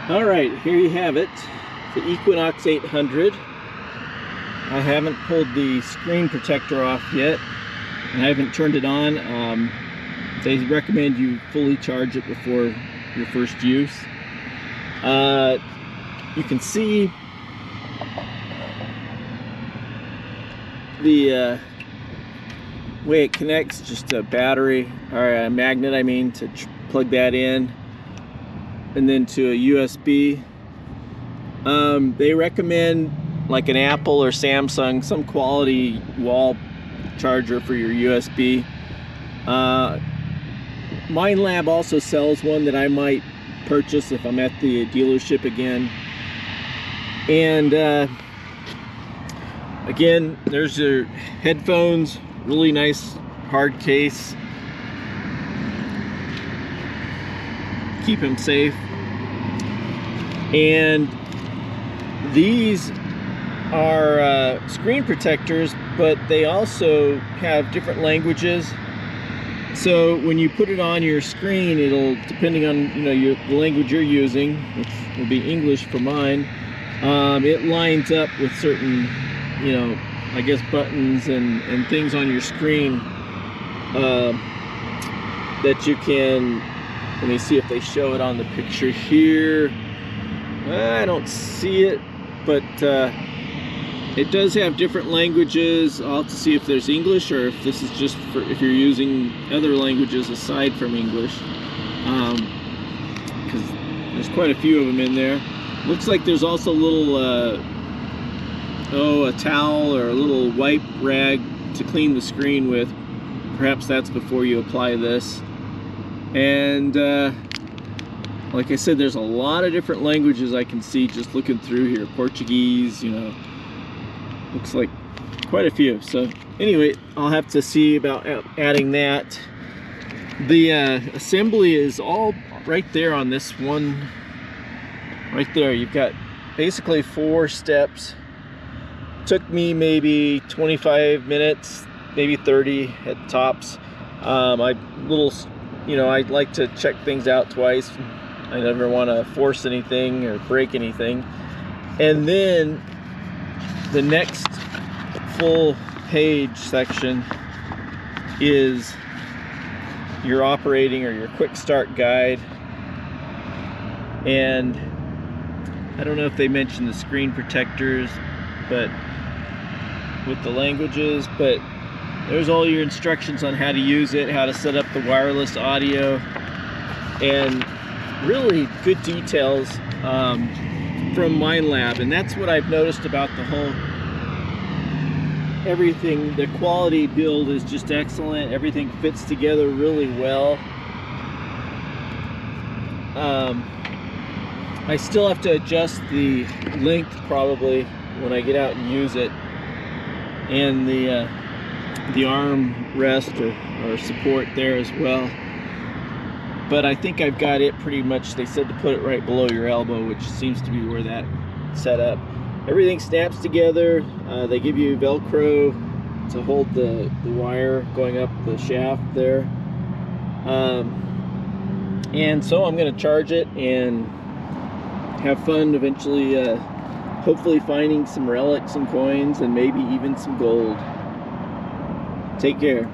Alright, here you have it, the Equinox 800. I haven't pulled the screen protector off yet, and I haven't turned it on. They recommend you fully charge it before your first use. You can see the way it connects, just a battery, or a magnet I mean, to plug that in, and then to a USB. They recommend like an Apple or Samsung, some quality wall charger for your USB. Minelab also sells one that I might purchase if I'm at the dealership again. And again, there's your headphones, really nice hard case. Keep them safe. And these are screen protectors, but they also have different languages. So when you put it on your screen, it'll, depending on the language you're using, which will be English for mine, it lines up with certain, I guess, buttons and things on your screen that you can. Let me see if they show it on the picture here. I don't see it, but it does have different languages. I'll have to see if there's English, or if this is just for if you're using other languages aside from English, because there's quite a few of them in there. Looks like there's also a little a towel or a little wipe rag to clean the screen with. Perhaps that's before you apply this. And like I said, there's a lot of different languages I can see just looking through here. Portuguese, looks like quite a few. So anyway, I'll have to see about adding that. The assembly is all right there on this one. Right there, you've got basically 4 steps. Took me maybe 25 minutes, maybe 30 at tops. I like to check things out twice. I never want to force anything or break anything. And then the next full page section is your operating or your quick start guide. And I don't know if they mentioned the screen protectors, but with the languages, but there's all your instructions on how to use it, how to set up the wireless audio, and really good details from Minelab. And that's what I've noticed about the whole everything. The quality build is just excellent. Everything fits together really well. I still have to adjust the length probably when I get out and use it, and the arm rest or support there as well. But I think I've got it pretty much. They said to put it right below your elbow, which seems to be where that set up. Everything snaps together. They give you Velcro to hold the wire going up the shaft there. And so I'm going to charge it and have fun eventually, hopefully finding some relics and coins and maybe even some gold. Take care.